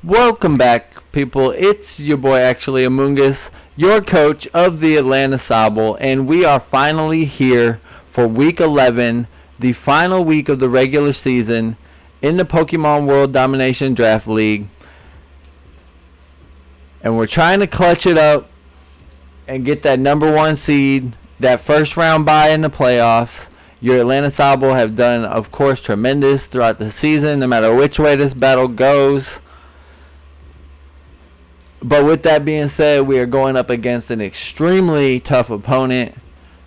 Welcome back, people. It's your boy, actually, Amungus, your coach of the Atlanta Sobble, and we are finally here for Week 11, the final week of the regular season in the Pokemon World Domination Draft League. And we're trying to clutch it up and get that number one seed, that first round bye in the playoffs. Your Atlanta Sobble have done, of course, tremendous throughout the season, no matter which way this battle goes. But with that being said, we are going up against an extremely tough opponent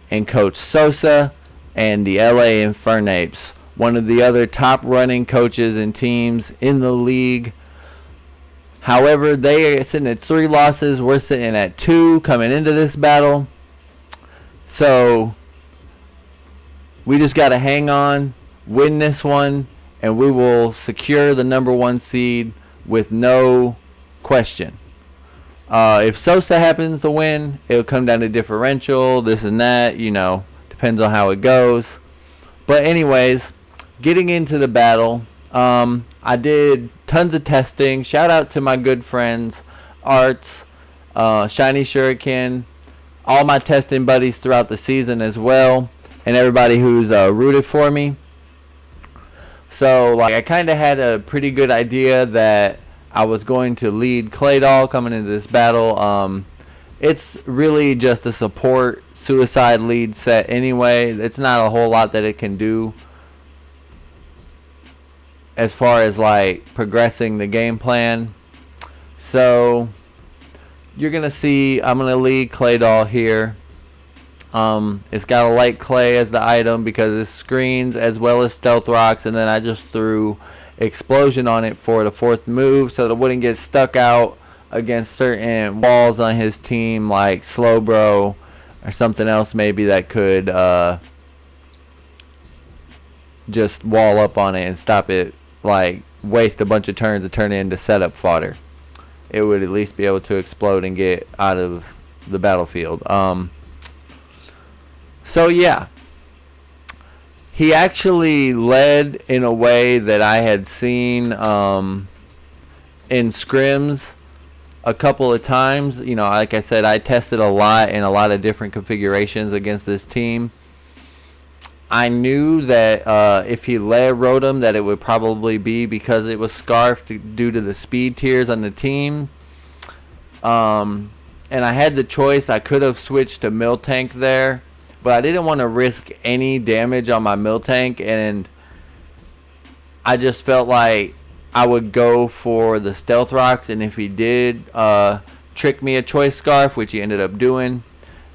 in Coach Sosa and the LA Infernapes, one of the other top running coaches and teams in the league. However, they are sitting at 3 losses. We're sitting at 2 coming into this battle. So we just got to hang on, win this one, and we will secure the number one seed with no question. If Sosa happens to win, it'll come down to differential, this and that, depends on how it goes. But anyways, getting into the battle, I did tons of testing. Shout out to my good friends, Arts, Shiny Shuriken, all my testing buddies throughout the season as well, and everybody who's rooted for me. So, I kind of had a pretty good idea that I was going to lead Claydol coming into this battle. It's really just a support suicide lead set anyway. It's not a whole lot that it can do as far as progressing the game plan. So you're going to see I'm going to lead Claydol here. It's got a light clay as the item because it's screens as well as stealth rocks, and then I just threw explosion on it for the 4th move so that it wouldn't get stuck out against certain walls on his team, like Slowbro or something else maybe that could just wall up on it and stop it, waste a bunch of turns to turn it into setup fodder. It would at least be able to explode and get out of the battlefield. So yeah, he actually led in a way that I had seen in scrims a couple of times. Like I said, I tested a lot in a lot of different configurations against this team. I knew that if he led Rotom, that it would probably be because it was scarfed due to the speed tiers on the team. And I had the choice. I could have switched to Miltank there, but I didn't want to risk any damage on my Miltank, and I just felt like I would go for the Stealth Rocks, and if he did trick me a Choice Scarf, which he ended up doing,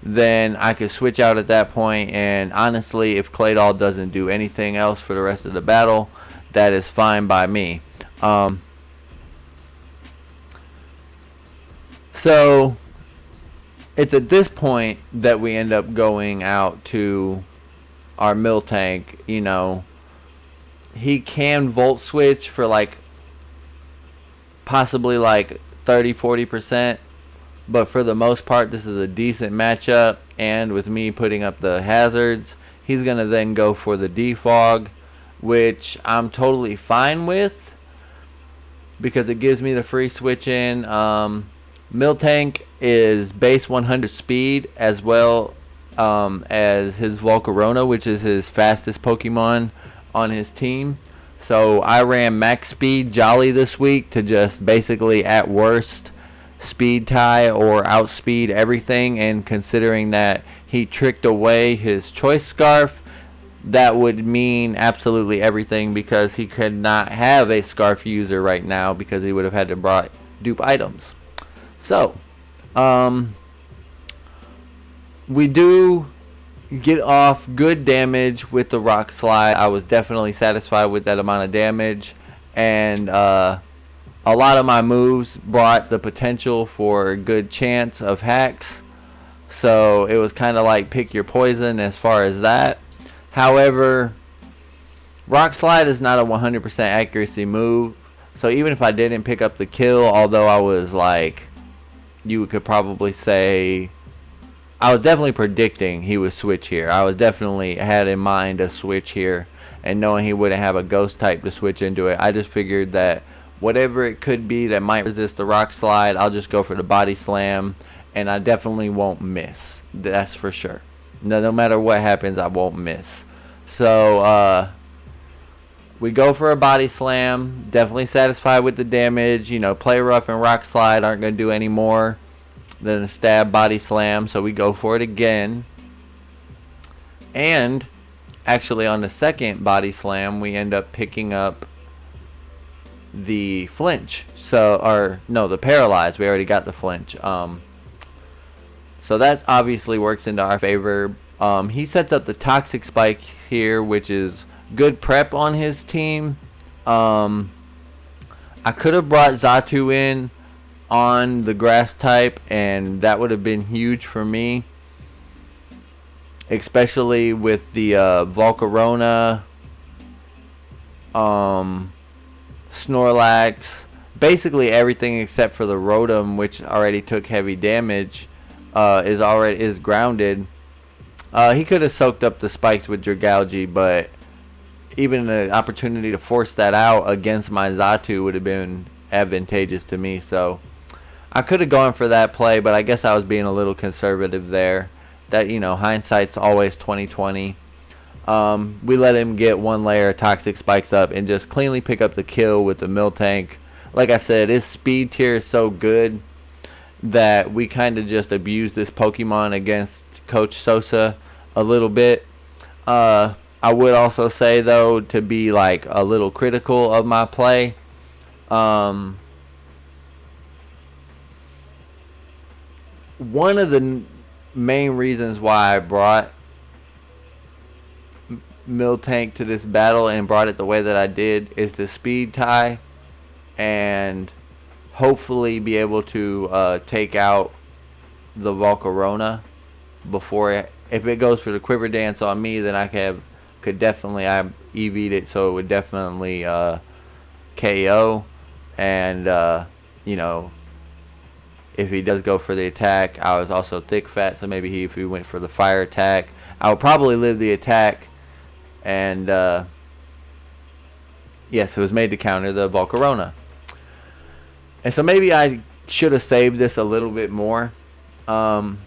then I could switch out at that point. And honestly, if Claydol doesn't do anything else for the rest of the battle, that is fine by me. So it's at this point that we end up going out to our Miltank. He can Volt Switch for possibly 30-40%, but for the most part this is a decent matchup, and with me putting up the hazards, he's going to then go for the Defog, which I'm totally fine with because it gives me the free switch in. Miltank is base 100 speed as well as his Volcarona, which is his fastest Pokemon on his team. So I ran max speed Jolly this week to just basically at worst speed tie or outspeed everything, and considering that he tricked away his Choice Scarf, that would mean absolutely everything because he could not have a Scarf user right now because he would have had to brought dupe items. So, we do get off good damage with the Rock Slide. I was definitely satisfied with that amount of damage, and a lot of my moves brought the potential for a good chance of hacks. So it was kind of like pick your poison as far as that. However, Rock Slide is not a 100% accuracy move. So even if I didn't pick up the kill, although I was you could probably say I was definitely predicting he would switch here. I was definitely had in mind a switch here, and knowing he wouldn't have a ghost type to switch into it, I just figured that whatever it could be that might resist the rock slide, I'll just go for the body slam, and I definitely won't miss. That's for sure. No matter what happens, I won't miss. So we go for a body slam. Definitely satisfied with the damage. You know, play rough and rock slide aren't going to do any more than a stab body slam. So we go for it again. And actually on the second body slam, we end up picking up the flinch. The paralyze. We already got the flinch. So that obviously works into our favor. He sets up the toxic spike here, which is good prep on his team. I could have brought Xatu in on the grass type, and that would have been huge for me, especially with the Volcarona, Snorlax, basically everything except for the Rotom, which already took heavy damage, is grounded. He could have soaked up the spikes with Dragalge, but even the opportunity to force that out against my Xatu would have been advantageous to me. So I could have gone for that play, but I guess I was being a little conservative there. That, you know, hindsight's always 20/20. We let him get one layer of toxic spikes up and just cleanly pick up the kill with the Miltank. Like I said, his speed tier is so good that we kind of just abused this Pokemon against Coach Sosa a little bit. I would also say, though, to be like a little critical of my play, one of the main reasons why I brought Miltank to this battle and brought it the way that I did is the speed tie, and hopefully be able to take out the Volcarona before if it goes for the Quiver Dance on me, then I could definitely EV'd it, so it would definitely KO. And you know, if he does go for the attack, I was also thick fat, so maybe if he went for the fire attack, I would probably live the attack. And yes, it was made to counter the Volcarona. And so maybe I should have saved this a little bit more. Trying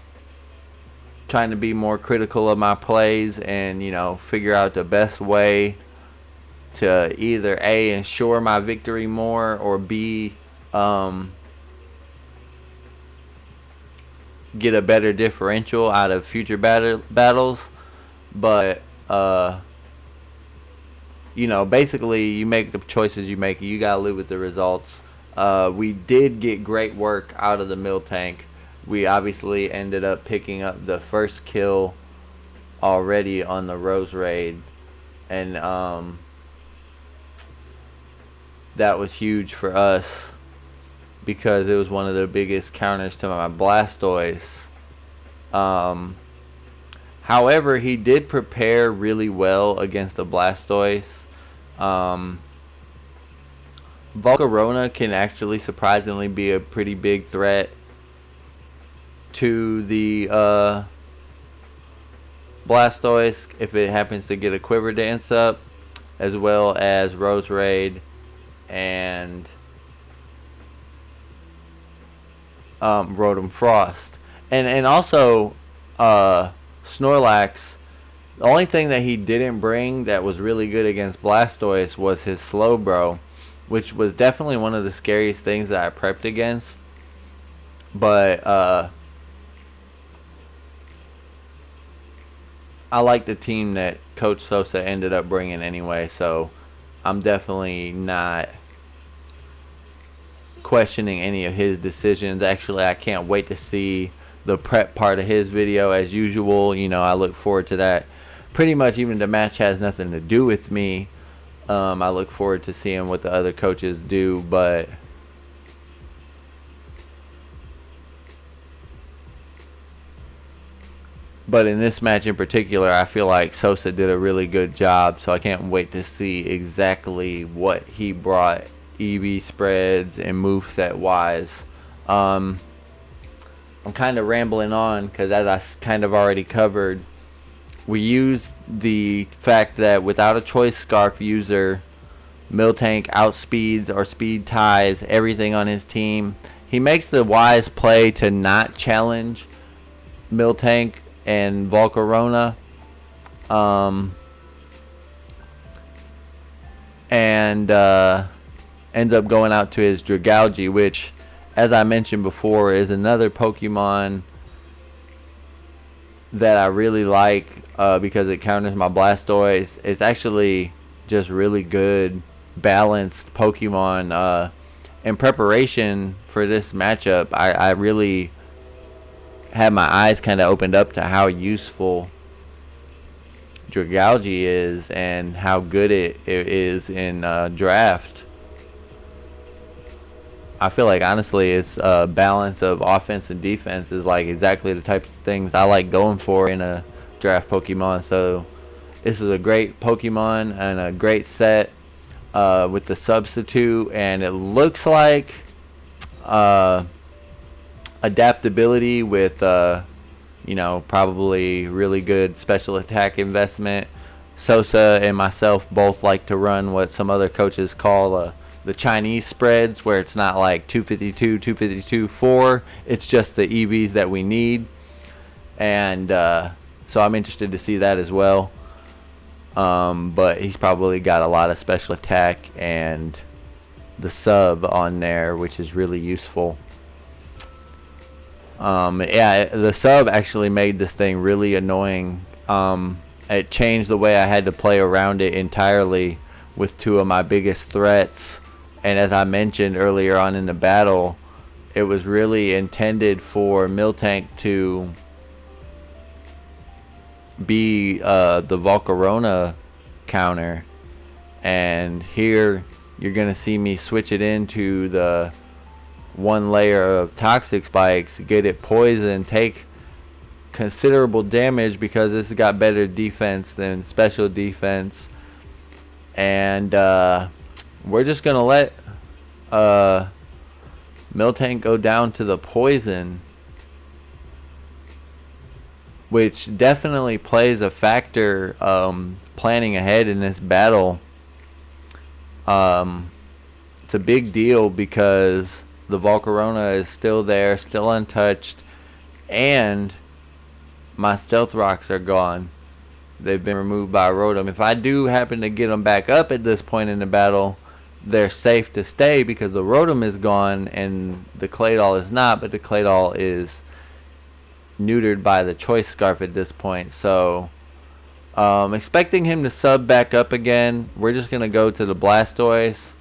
to be more critical of my plays and, you know, figure out the best way to either A, ensure my victory more, or B, get a better differential out of future battles. But you know, basically you make the choices you make. You gotta live with the results. We did get great work out of the Miltank. We obviously ended up picking up the first kill already on the Rose Raid, and that was huge for us because it was one of the biggest counters to my Blastoise. However, he did prepare really well against the Blastoise. Volcarona can actually surprisingly be a pretty big threat to the Blastoise if it happens to get a Quiver Dance up, as well as Rose Raid and Rotom Frost. And also Snorlax, the only thing that he didn't bring that was really good against Blastoise was his Slowbro, which was definitely one of the scariest things that I prepped against. But I like the team that Coach Sosa ended up bringing anyway, so I'm definitely not questioning any of his decisions. Actually, I can't wait to see the prep part of his video as usual. You know, I look forward to that. Pretty much even the match has nothing to do with me. I look forward to seeing what the other coaches do, but in this match in particular, I feel like Sosa did a really good job, so I can't wait to see exactly what he brought EV spreads and moveset wise. I'm kind of rambling on because, as I kind of already covered, we used the fact that without a choice scarf user, Miltank outspeeds or speed ties everything on his team. He makes the wise play to not challenge Miltank and Volcarona. And ends up going out to his Dragalge, which, as I mentioned before, is another Pokemon that I really like because it counters my Blastoise. It's actually just really good, balanced Pokemon. In preparation for this matchup, I really had my eyes kind of opened up to how useful Dragalge is and how good it is in draft. I feel like honestly it's a balance of offense and defense is like exactly the types of things I like going for in a draft Pokemon. So this is a great Pokemon and a great set with the substitute, and it looks like adaptability with probably really good special attack investment. Sosa and myself both like to run what some other coaches call the Chinese spreads, where it's not like 252, 252, 4. It's just the EVs that we need. And so I'm interested to see that as well. But he's probably got a lot of special attack and the sub on there, which is really useful. The sub actually made this thing really annoying. It changed the way I had to play around it entirely with two of my biggest threats. And as I mentioned earlier on in the battle, it was really intended for Miltank to be the Volcarona counter. And here you're going to see me switch it into the one layer of Toxic Spikes, get it poisoned, take considerable damage because this has got better defense than special defense. And we're just going to let Miltank go down to the poison, which definitely plays a factor planning ahead in this battle. It's a big deal because the Volcarona is still there, still untouched, and my Stealth Rocks are gone. They've been removed by Rotom. If I do happen to get them back up at this point in the battle, they're safe to stay because the Rotom is gone and the Claydol is not, but the Claydol is neutered by the Choice Scarf at this point. So expecting him to sub back up again. We're just going to go to the Blastoise,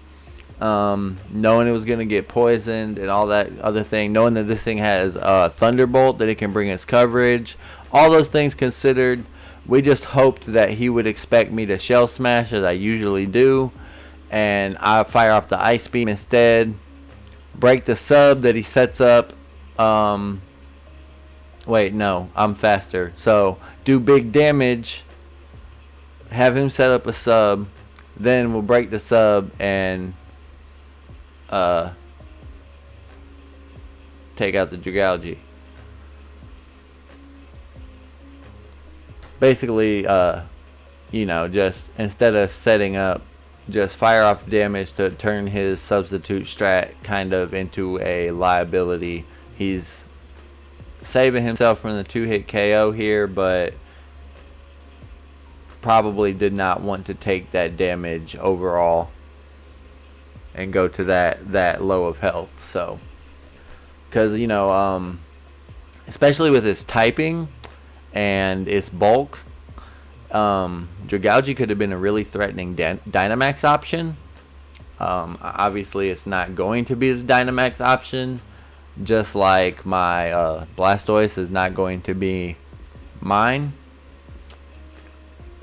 knowing it was going to get poisoned and all that other thing, knowing that this thing has Thunderbolt, that it can bring its coverage. All those things considered, we just hoped that he would expect me to Shell Smash as I usually do, and I fire off the Ice Beam instead, break the sub that he sets up. Wait, no, I'm faster. So do big damage, have him set up a sub, then we'll break the sub and take out the Dragalge. Basically, just instead of setting up, just fire off damage to turn his substitute strat kind of into a liability. He's saving himself from the 2-hit KO here, but probably did not want to take that damage overall and go to that low of health. So, because especially with his typing and its bulk, Dragalge could have been a really threatening Dynamax option. Obviously it's not going to be the Dynamax option, just like my Blastoise is not going to be mine.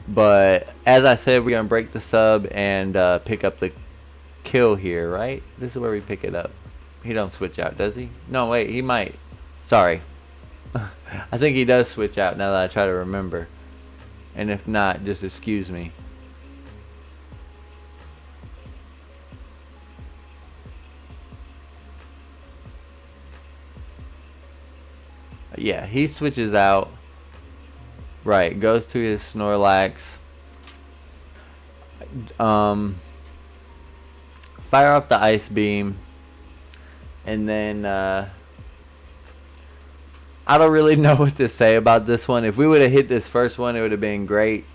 But as I said, we're going to break the sub and pick up the kill here, right? This is where we pick it up. He don't switch out, does he? No, wait, he might. Sorry. I think he does switch out now that I try to remember. And if not, just excuse me. Yeah, he switches out. Right, goes to his Snorlax. fire off the Ice Beam, and then I don't really know what to say about this one. If we would have hit this first one, it would have been great.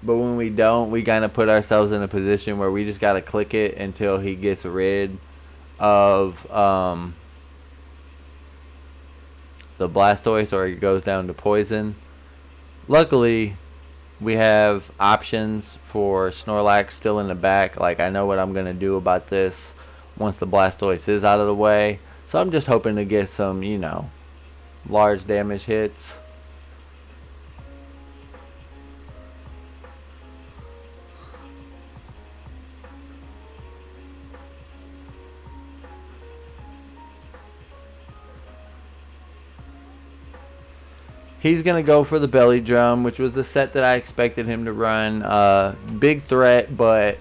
But when we don't, we kind of put ourselves in a position where we just got to click it until he gets rid of the Blastoise, or it goes down to poison. Luckily, we have options for Snorlax still in the back. Like, I know what I'm going to do about this once the Blastoise is out of the way. So I'm just hoping to get some, large damage hits. He's going to go for the Belly Drum, which was the set that I expected him to run. Big threat, but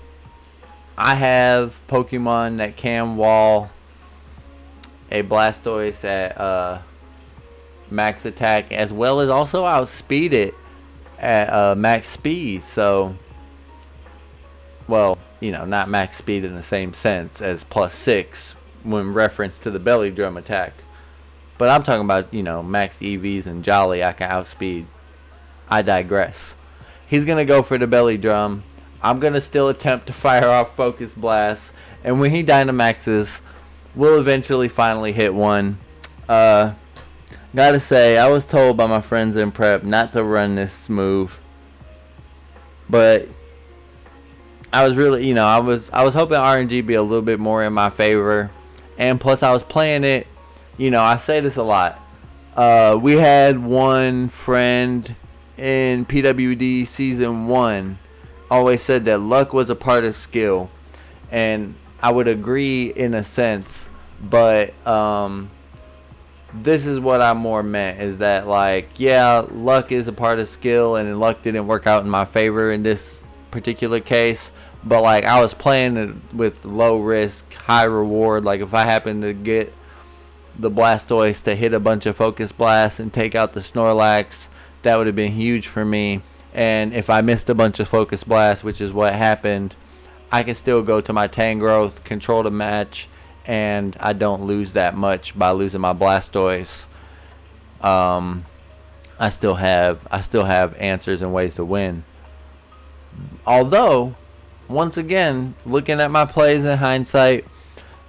I have Pokemon that can wall a Blastoise at max attack, as well as also outspeed it at max speed. So, well, not max speed in the same sense as +6 when reference to the Belly Drum attack. But I'm talking about, max EVs and Jolly, I can outspeed. I digress. He's going to go for the Belly Drum. I'm going to still attempt to fire off Focus Blast. And when he Dynamaxes, we'll eventually finally hit one. Gotta say, I was told by my friends in prep not to run this move. But I was really, I was hoping RNG be a little bit more in my favor. And plus I was playing it. I say this a lot. We had one friend in PWD Season 1 always said that luck was a part of skill. And I would agree in a sense. But this is what I more meant. Is that, luck is a part of skill. And luck didn't work out in my favor in this particular case. But, I was playing it with low risk, high reward. If I happened to get the Blastoise to hit a bunch of Focus Blasts and take out the Snorlax, that would have been huge for me. And if I missed a bunch of Focus Blasts, which is what happened, I can still go to my Tangrowth, control the match, and I don't lose that much by losing my Blastoise. I still have answers and ways to win. Although, once again, looking at my plays in hindsight,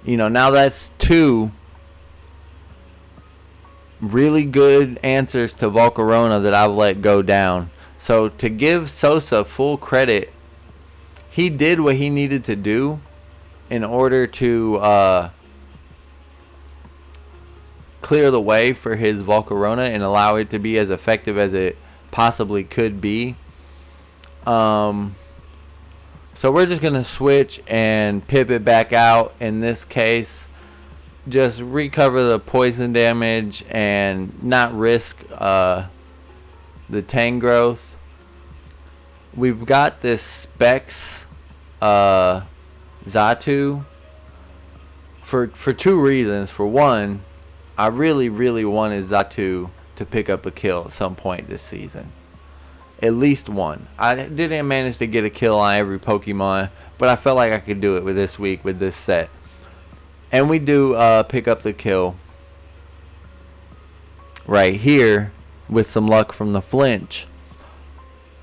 now that's 2 really good answers to Volcarona that I've let go down. So to give Sosa full credit, he did what he needed to do in order to clear the way for his Volcarona and allow it to be as effective as it possibly could be. So we're just going to switch and pip it back out in this case. Just recover the poison damage and not risk the Tangrowth. We've got this Specs Xatu for 2 reasons. For one, I really, really wanted Xatu to pick up a kill at some point this season. At least one. I didn't manage to get a kill on every Pokemon, but I felt like I could do it with this week with this set. And we do pick up the kill right here with some luck from the flinch.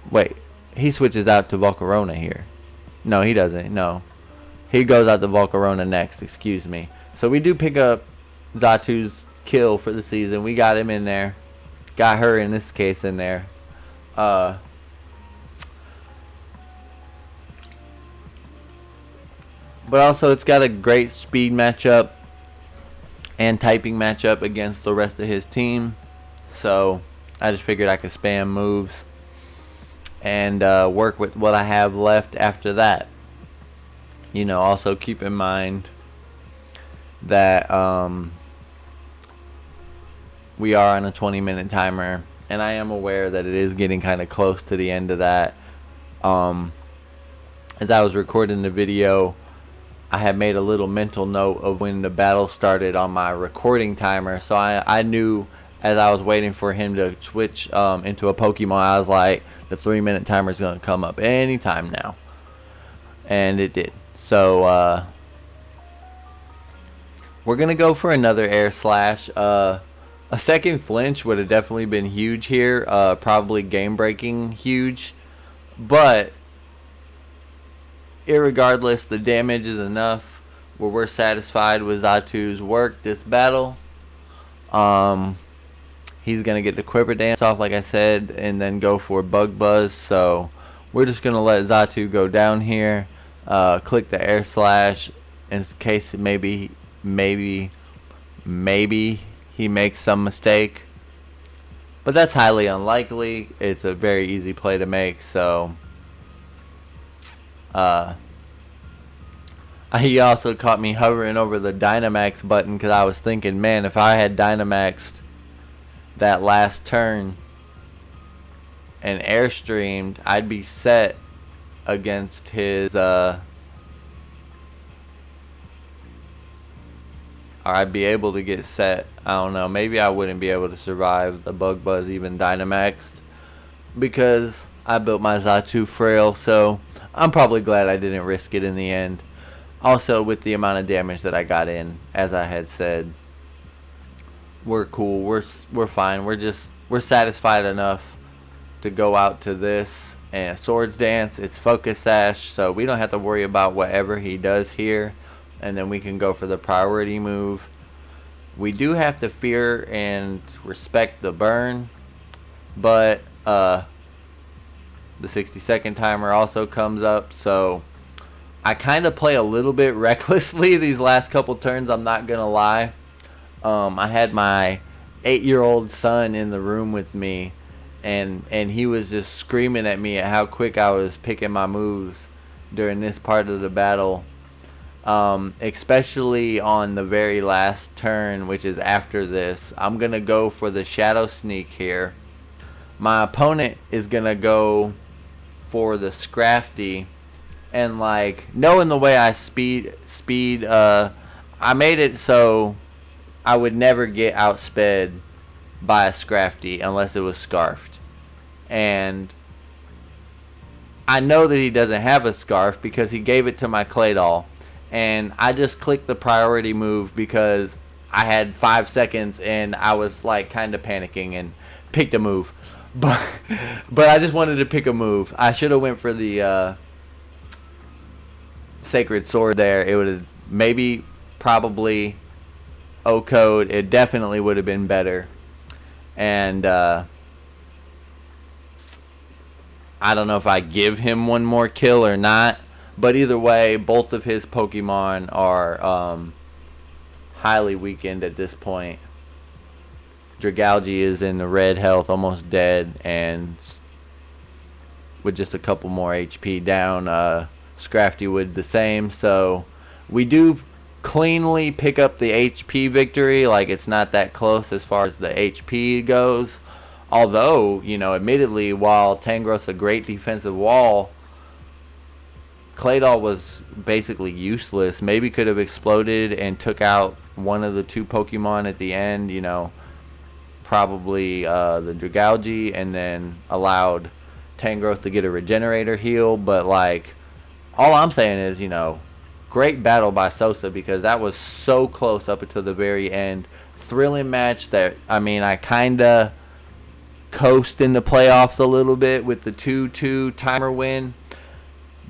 Wait, he switches out to Volcarona here. No, he doesn't. No. He goes out to Volcarona next, excuse me. So we do pick up Xatu's kill for the season. We got him in there. Got her, in this case, in there. But also, it's got a great speed matchup and typing matchup against the rest of his team. So, I just figured I could spam moves and work with what I have left after that. Also keep in mind that we are on a 20-minute timer. And I am aware that it is getting kind of close to the end of that. As I was recording the video, I had made a little mental note of when the battle started on my recording timer. So I knew as I was waiting for him to switch into a Pokemon, I was like, the 3-minute timer is going to come up anytime now. And it did. So we're going to go for another air slash. A second flinch would have definitely been huge here. Probably game-breaking huge. But irregardless, the damage is enough where we're satisfied with Zatu's work this battle. He's going to get the Quiver Dance off, like I said, and then go for Bug Buzz. So we're just going to let Zatu go down here. Click the air slash in case maybe he makes some mistake. But that's highly unlikely. It's a very easy play to make. So he also caught me hovering over the Dynamax button because I was thinking, man, if I had Dynamaxed that last turn and airstreamed, I'd be set against his or I'd be able to get set. I don't know, maybe I wouldn't be able to survive the Bug Buzz even Dynamaxed because I built my Zatu frail. So I'm probably glad I didn't risk it in the end. Also, with the amount of damage that I got in, as I had said, we're cool. We're fine. We're satisfied enough to go out to this and Swords Dance. It's Focus Sash, so we don't have to worry about whatever he does here, and then we can go for the priority move. We do have to fear and respect the burn, but the 60-second timer also comes up, so I kind of play a little bit recklessly these last couple turns, I'm not gonna lie. I had my 8-year-old son in the room with me, and he was just screaming at me at how quick I was picking my moves during this part of the battle, especially on the very last turn, which is after this. I'm gonna go for the Shadow Sneak here. My opponent is gonna go for the Scrafty, and like knowing the way I speed, I made it so I would never get outsped by a Scrafty unless it was Scarfed. And I know that he doesn't have a Scarf because he gave it to my Claydol. And I just clicked the priority move because I had 5 seconds and I was like kind of panicking and picked a move. But I just wanted to pick a move. I should have went for the Sacred Sword there. It would have probably O-code. It definitely would have been better. And I don't know if I give him one more kill or not, but either way, both of his Pokemon are highly weakened at this point. Dragalge is in the red health, almost dead, and with just a couple more HP down. Scrafty would the same. So we do cleanly pick up the HP victory. Like, it's not that close as far as the HP goes. Although, you know, admittedly, while Tangrowth's a great defensive wall, Claydol was basically useless. Maybe could have exploded and took out one of the 2 Pokemon at the end, you know, probably the Dragalge, and then allowed Tangrowth to get a Regenerator heal. But, like, all I'm saying is, you know, great battle by Sosa because that was so close up until the very end. Thrilling match that, I mean, I kind of coast in the playoffs a little bit with the 2-2 timer win.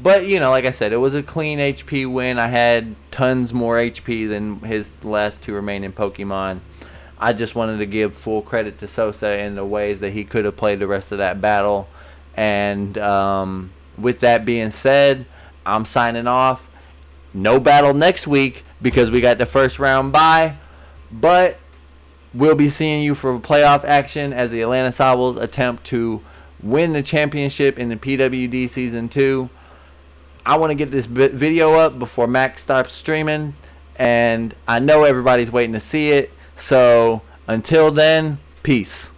But, you know, like I said, it was a clean HP win. I had tons more HP than his last 2 remaining Pokemon. I just wanted to give full credit to Sosa in the ways that he could have played the rest of that battle. And with that being said, I'm signing off. No battle next week because we got the first round bye. But we'll be seeing you for playoff action as the Atlanta Sobbles attempt to win the championship in the PWD Season 2. I want to get this video up before Max starts streaming, and I know everybody's waiting to see it. So until then, peace.